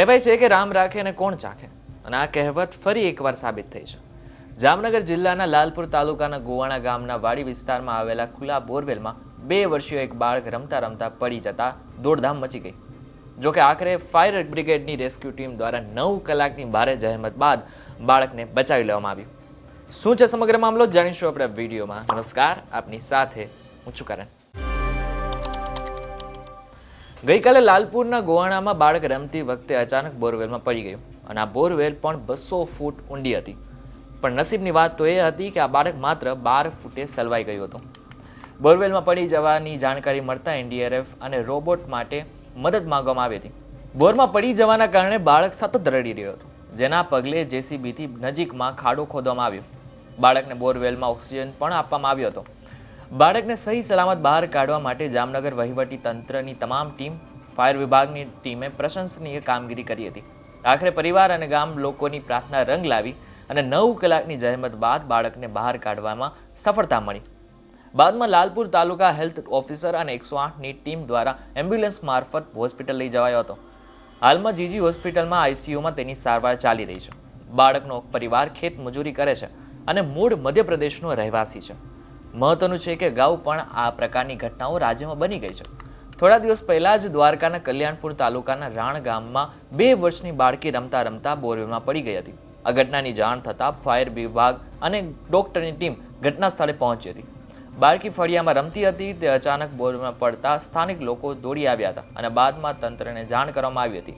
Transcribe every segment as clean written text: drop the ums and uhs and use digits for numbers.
કહેવાય છે કે રામ રાખે અને કોણ ચાખે, અને આ કહેવત ફરી એકવાર સાબિત થઈ છે. જામનગર જિલ્લાના લાલપુર તાલુકાના ગોવાણા ગામના વાડી વિસ્તારમાં આવેલા ખુલ્લા બોરવેલમાં 2 વર્ષીય એક બાળક રમતા રમતા પડી જતા દોડધામ મચી ગઈ. જોકે આખરે ફાયર બ્રિગેડની રેસ્ક્યુ ટીમ દ્વારા 9 કલાકની ભારે જહેમત બાદ બાળકને બચાવી લેવામાં આવ્યું. શું છે સમગ્ર મામલો જાણીશું આપણે વિડીયોમાં. નમસ્કાર, આપની સાથે હું છું કરણ. ગઈકાલે લાલપુરના ગોવાણામાં બાળક રમતી વખતે અચાનક બોરવેલમાં પડી ગયું અને આ બોરવેલ પણ 200 ફૂટ ઊંડી હતી. પણ નસીબની વાત તો એ હતી કે આ બાળક માત્ર 12 ફૂટે સલવાઈ ગયું હતું. બોરવેલમાં પડી જવાની જાણકારી મળતા એનડીઆરએફ અને રોબોટ માટે મદદ માંગવામાં આવી હતી. બોરમાં પડી જવાના કારણે બાળક સતત રડી રહ્યો હતો, જેના પગલે જેસીબીથી નજીકમાં ખાડો ખોદવામાં આવ્યો. બાળકને બોરવેલમાં ઓક્સિજન પણ આપવામાં આવ્યો હતો. બાળકને સહી સલામત બહાર કાઢવા માટે જામનગર વહીવટી તંત્રની તમામ ટીમ, ફાયર વિભાગની ટીમે પ્રશંસનીય કામગીરી કરી હતી. આખરે પરિવાર અને ગામ લોકોની પ્રાર્થના રંગ લાવી અને 9 કલાકની જહેમત બાદ બાળકને બહાર કાઢવામાં સફળતા મળી. બાદમાં લાલપુર તાલુકા હેલ્થ ઓફિસર અને 108ની ટીમ દ્વારા એમ્બ્યુલન્સ મારફત હોસ્પિટલ લઈ જવાયો હતો. હાલમાં જીજી હોસ્પિટલમાં આઈસીયુમાં તેની સારવાર ચાલી રહી છે. બાળકનો પરિવાર ખેત મજૂરી કરે છે અને મૂળ મધ્યપ્રદેશનો રહેવાસી છે. મહત્વનું છે કે અગાઉ પણ આ પ્રકારની ઘટનાઓ રાજ્યમાં બની ગઈ છે. થોડા દિવસ પહેલા જ દ્વારકાના કલ્યાણપુર તાલુકાના રાણ ગામમાં 2 વર્ષની બાળકી રમતા રમતા બોરવેલમાં પડી ગઈ હતી. આ ઘટનાની જાણ થતાં ફાયર વિભાગ અને ડોક્ટરની ટીમ ઘટના સ્થળે પહોંચી હતી. બાળકી ફળિયામાં રમતી હતી તે અચાનક બોરવેલમાં પડતા સ્થાનિક લોકો દોડી આવ્યા હતા અને બાદમાં તંત્રને જાણ કરવામાં આવી હતી.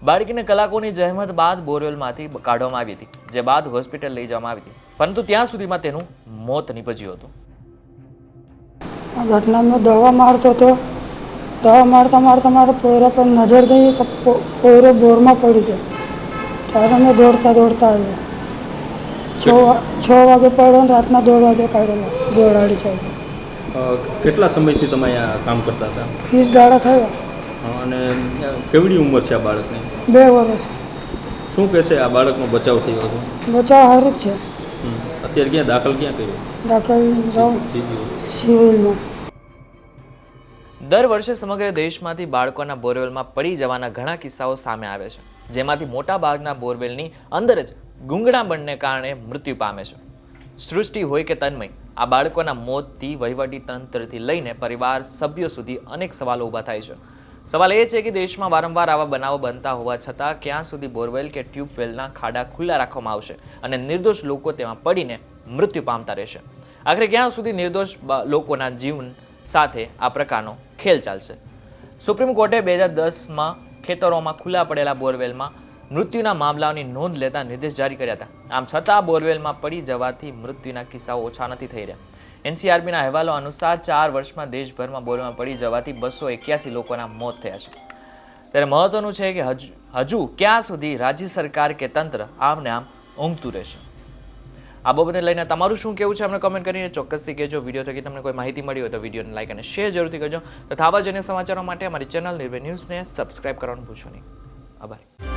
બાળકીને કલાકોની જહેમત બાદ બોરવેલમાંથી કાઢવામાં આવી હતી, જે બાદ હોસ્પિટલ લઈ જવામાં આવી હતી, પરંતુ ત્યાં સુધીમાં તેનું મોત નીપજ્યું હતું. આ ઘટનામાં દવા મારતો હતો. દવા મારતા મારતા મારા પોયરા પર નજર ગઈ કે પોયરો બોરમાં પડી ગયો. ત્યારે અમે દોડતા આવ્યા. 6 વાગે પડ્યો ને રાતના 2 વાગે કાઢેલો. દોડાડી ચાલી. કેટલા સમયથી તમે અહીંયા કામ કરતા હતા? 20 દાડા થયા. અને કેવડી ઉંમર છે આ બાળકની? 2 વર્ષ. શું કહેશે આ બાળકનો બચાવ થયો હતો? બચાવ સારું જ છે. અત્યારે ક્યાં દાખલ કર્યો? દાખલ જાઉં સિવિલમાં. દર વર્ષે સમગ્ર દેશમાંથી બાળકોના બોરવેલમાં પડી જવાના ઘણા કિસ્સાઓ સામે આવે છે, જેમાંથી મોટા ભાગના બોરવેલની અંદર જ ગૂંગળામણને કારણે મૃત્યુ પામે છે. સૃષ્ટિ હોય કે તન્મય, આ બાળકોના મોતથી વહીવટી તંત્રથી લઈને પરિવાર સભ્યો સુધી અનેક સવાલો ઊભા થાય છે. સવાલ એ છે કે દેશમાં વારંવાર આવા બનાવો બનતા હોવા છતાં ક્યાં સુધી બોરવેલ કે ટ્યુબવેલના ખાડા ખુલ્લા રાખવામાં આવશે અને નિર્દોષ લોકો તેમાં પડીને મૃત્યુ પામતા રહેશે? આખરે ક્યાં સુધી નિર્દોષ લોકોના જીવન સાથે આ પ્રકારનો ખેલ ચાલશે? સુપ્રીમ કોર્ટે 2010માં ખેતરોમાં ખુલ્લા પડેલા બોરવેલમાં મૃત્યુના મામલાઓની નોંધ લેતા નિર્દેશ જારી કર્યા હતા. આમ છતાં બોરવેલમાં પડી જવાથી મૃત્યુના કિસ્સાઓ ઓછા નથી થઈ રહ્યા. એનસીઆરબીના અહેવાલો અનુસાર 4 વર્ષમાં દેશભરમાં બોરવેલમાં પડી જવાથી 281 લોકોના મોત થયા છે. ત્યારે મહત્વનું છે કે હજુ ક્યાં સુધી રાજ્ય સરકાર કે તંત્ર આમને આમ ઊંઘતું રહેશે? આ બાબતને લઈને તમારું શું કહેવું છે અમને કમેન્ટ કરીને ચોક્કસથી કહેજો. વિડીયો થકી તમને કોઈ માહિતી મળી હોય તો વિડીયોને લાઈક અને શેર જરૂરથી કરજો. તથા આવા જ અન્ય સમાચારો માટે અમારી ચેનલ નિર્ભય ન્યૂઝને સબસ્ક્રાઇબ કરવાનું ભૂલશો નહીં. આભાર.